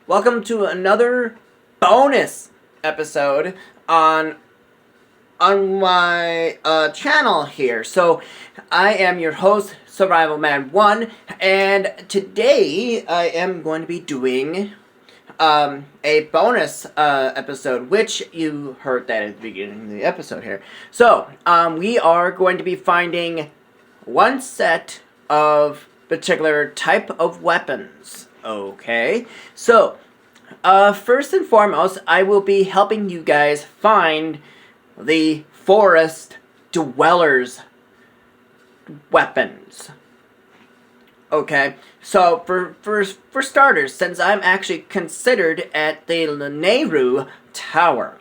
Welcome to another bonus episode on my channel here. So, I am your host, Survival Man 1, and today I am going to be doing a bonus episode, which you heard that at the beginning of the episode here. So, we are going to be finding one set of particular type of weapons. Okay, so first and foremost, I will be helping you guys find the forest dwellers weapons. Okay, so for starters, since I'm actually considered at the Lanayru Tower,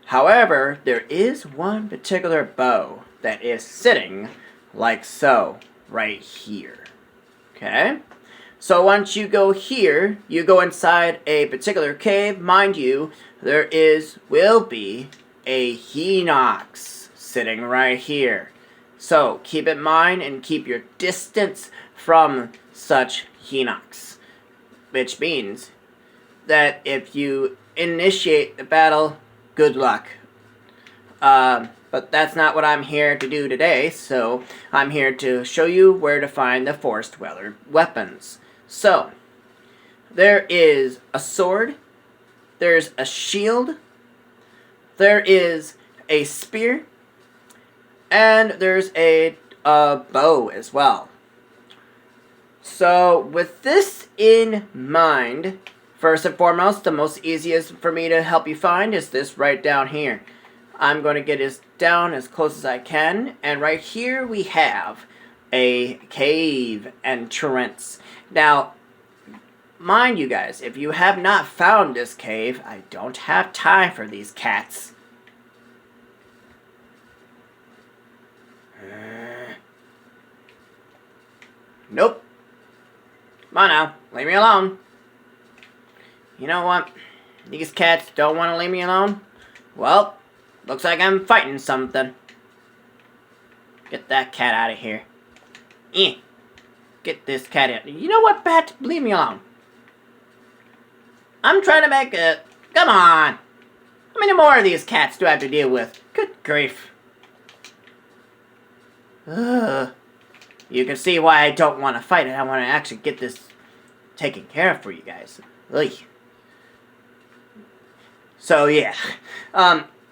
however, there is one particular bow that is sitting like so, right here. Okay? So once you go here, you go inside a particular cave. Mind you, there will be a Hinox sitting right here. So keep in mind and keep your distance from such Hinox. Which means that if you initiate the battle, good luck. But that's not what I'm here to do today, so I'm here to show you where to find the Forest Dweller weapons. So, there is a sword, there's a shield, there is a spear, and there's a bow as well. So, with this in mind, first and foremost, the most easiest for me to help you find is this right down here. I'm going to get this down as close as I can, and right here we have a cave entrance. Now, mind you guys, if you have not found this cave, I don't have time for these cats. Nope. Come on now, leave me alone. You know what? These cats don't want to leave me alone? Well, looks like I'm fighting something. Get that cat out of here. Get this cat out. You know what, Bat? Leave me alone. I'm trying to make it. Come on. How many more of these cats do I have to deal with? Good grief. You can see why I don't want to fight it. I want to actually get this taken care of for you guys. Ugh. So, yeah.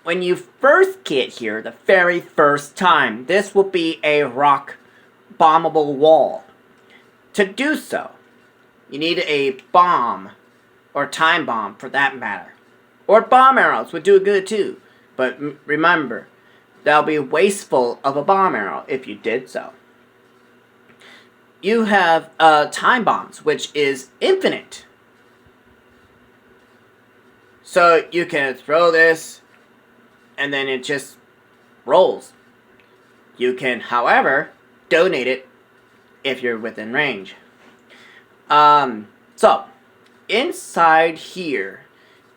When you first get here, the very first time, this will be a rock bombable wall. To do so, you need a bomb, or time bomb for that matter. Or bomb arrows would do good too. But remember, that'll be wasteful of a bomb arrow if you did so. You have time bombs, which is infinite. So you can throw this, and then it just rolls. You can, however, donate it if you're within range. So, inside here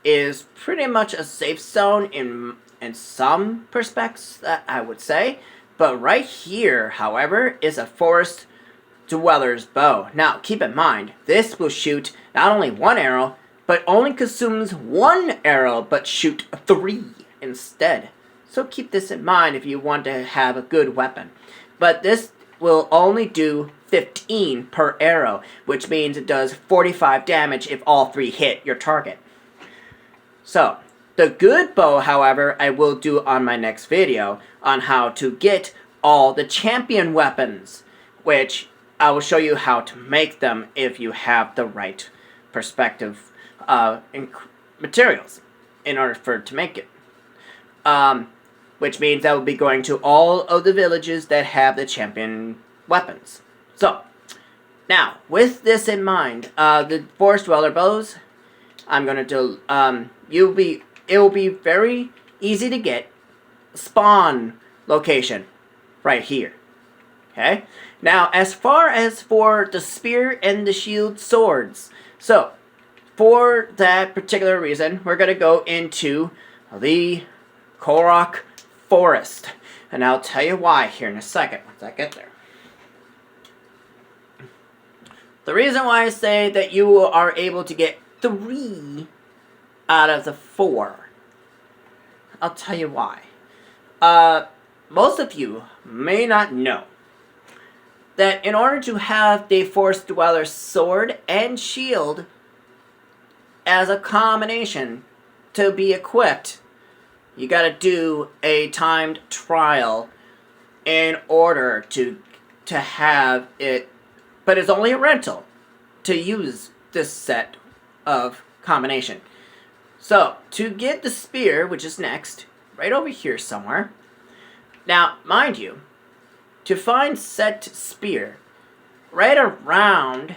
is pretty much a safe zone in some perspectives, I would say. But right here, however, is a forest dweller's bow. Now, keep in mind, this will shoot not only one arrow, but only consumes one arrow, but shoot 3 instead. So keep this in mind if you want to have a good weapon. But this will only do 15 per arrow, which means it does 45 damage if all 3 hit your target. So, the good bow, however, I will do on my next video on how to get all the champion weapons, which I will show you how to make them if you have the right perspective materials in order to make it. Which means I will be going to all of the villages that have the champion weapons. So, now, with this in mind, the Forest Dweller bows, I'm going to do, it will be very easy to get. Spawn location, right here. Okay? Now, as far as for the spear and the shield swords, so, for that particular reason, we're going to go into the Korok Forest. And I'll tell you why here in a second, once I get there. The reason why I say that you are able to get 3 out of the 4. I'll tell you why. Most of you may not know that in order to have the Forest Dweller's sword and shield as a combination to be equipped, you gotta do a timed trial in order to have it, but it's only a rental to use this set of combination. So, to get the spear, which is next, right over here somewhere. Now, mind you, to find set spear, right around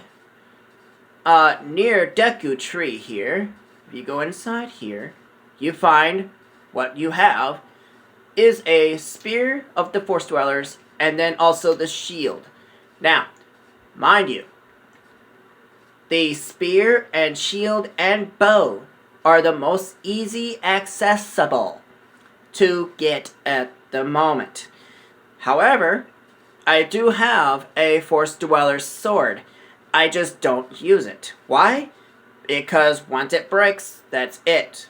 near Deku Tree here, if you go inside here, you find what you have is a spear of the Forest Dwellers, and then also the shield. Now, mind you, the spear and shield and bow are the most easy accessible to get at the moment. However, I do have a Forest Dweller's sword. I just don't use it. Why? Because once it breaks, that's it.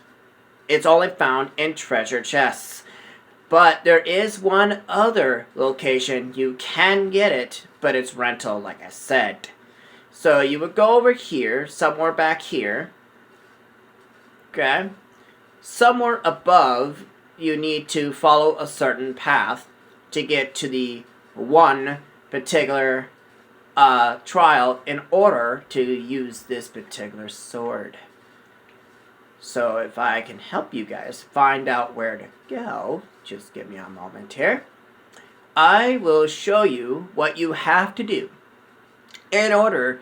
It's only found in treasure chests. But there is one other location you can get it, but it's rental, like I said. So you would go over here, somewhere back here. Okay? Somewhere above, you need to follow a certain path to get to the one particular trial in order to use this particular sword. So if I can help you guys find out where to go, just give me a moment here. I will show you what you have to do in order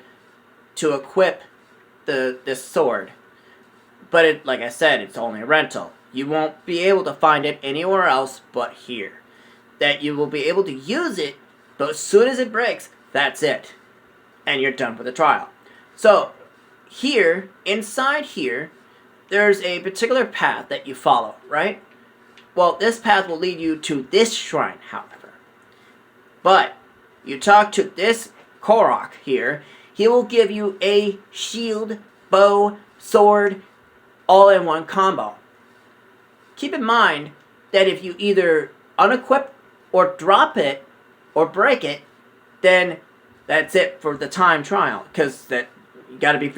to equip this sword. But it, like I said, it's only a rental. You won't be able to find it anywhere else but here. That you will be able to use it, but as soon as it breaks, that's it. And you're done with the trial. So, here, inside here, there's a particular path that you follow, right? Well, this path will lead you to this shrine, however. But, you talk to this Korok here, he will give you a shield, bow, sword, all in one combo. Keep in mind that if you either unequip or drop it or break it, then that's it for the time trial. Because that you gotta be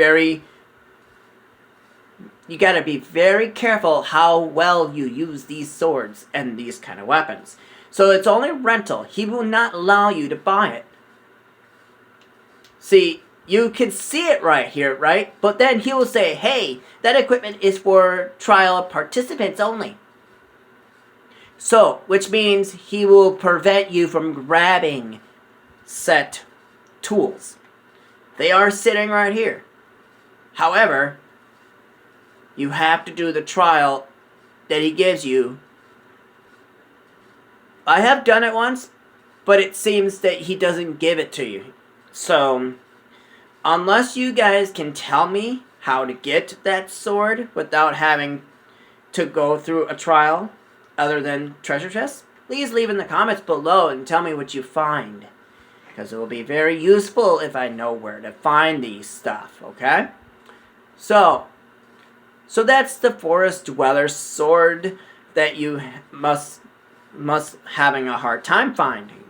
very careful how well you use these swords and these kind of weapons. So it's only rental. He will not allow you to buy it. See, you can see it right here, right? But then he will say, hey, that equipment is for trial participants only. So, which means he will prevent you from grabbing set tools. They are sitting right here. However, you have to do the trial that he gives you. I have done it once, but it seems that he doesn't give it to you. So, unless you guys can tell me how to get that sword without having to go through a trial other than treasure chests, please leave in the comments below and tell me what you find. Because it will be very useful if I know where to find these stuff, okay? So that's the Forest Dweller's sword that you must having a hard time finding.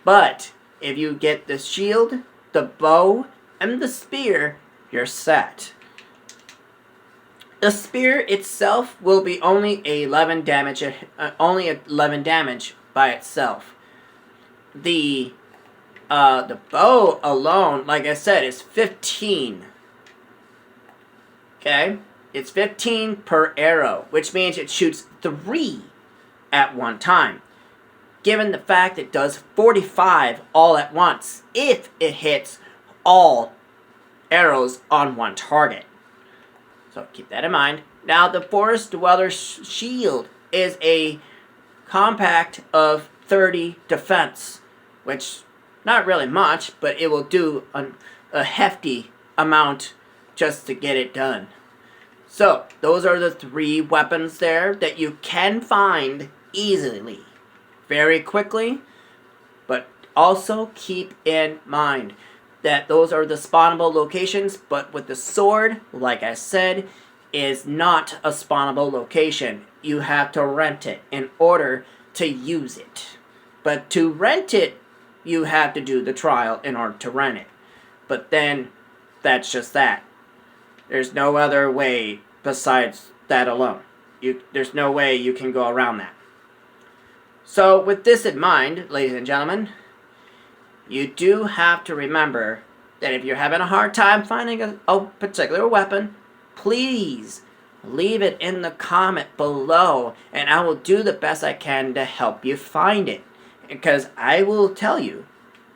But if you get the shield, the bow, and the spear, you're set. The spear itself will be only 11 damage, by itself. The bow alone, like I said, is 15. Okay? It's 15 per arrow, which means it shoots 3 at one time. Given the fact it does 45 all at once, if it hits all arrows on one target. So keep that in mind. Now the Forest Dweller's shield is a compact of 30 defense, which not really much, but it will do a hefty amount just to get it done. So those are the 3 weapons there that you can find easily, very quickly, but also keep in mind that those are the spawnable locations, but with the sword, like I said, is not a spawnable location. You have to rent it in order to use it. But to rent it, you have to do the trial in order to rent it. But then, that's just that. There's no other way besides that alone. There's no way you can go around that. So with this in mind, ladies and gentlemen, you do have to remember that if you're having a hard time finding a particular weapon, please leave it in the comment below, and I will do the best I can to help you find it. Because I will tell you,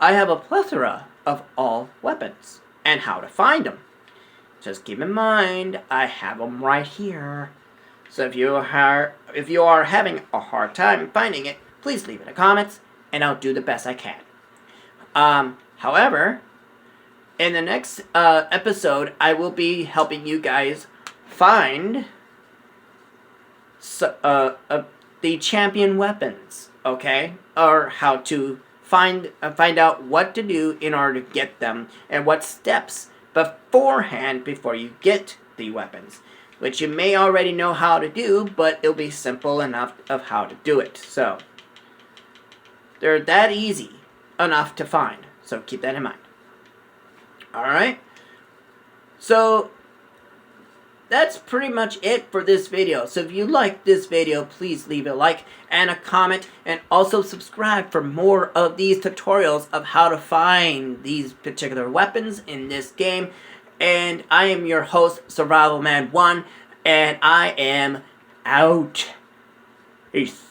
I have a plethora of all weapons and how to find them. Just keep in mind, I have them right here. So if you are having a hard time finding it, please leave it in the comments, and I'll do the best I can. However, in the next episode, I will be helping you guys find the champion weapons, okay? Or how to find out what to do in order to get them, and what steps beforehand before you get the weapons, which you may already know how to do, but it'll be simple enough of how to do it. So they're that easy enough to find, so keep that in mind. Alright, so that's pretty much it for this video. So if you like this video, please leave a like and a comment, and also subscribe for more of these tutorials of how to find these particular weapons in this game. And I am your host, Survival Man 1, and I am out. Peace.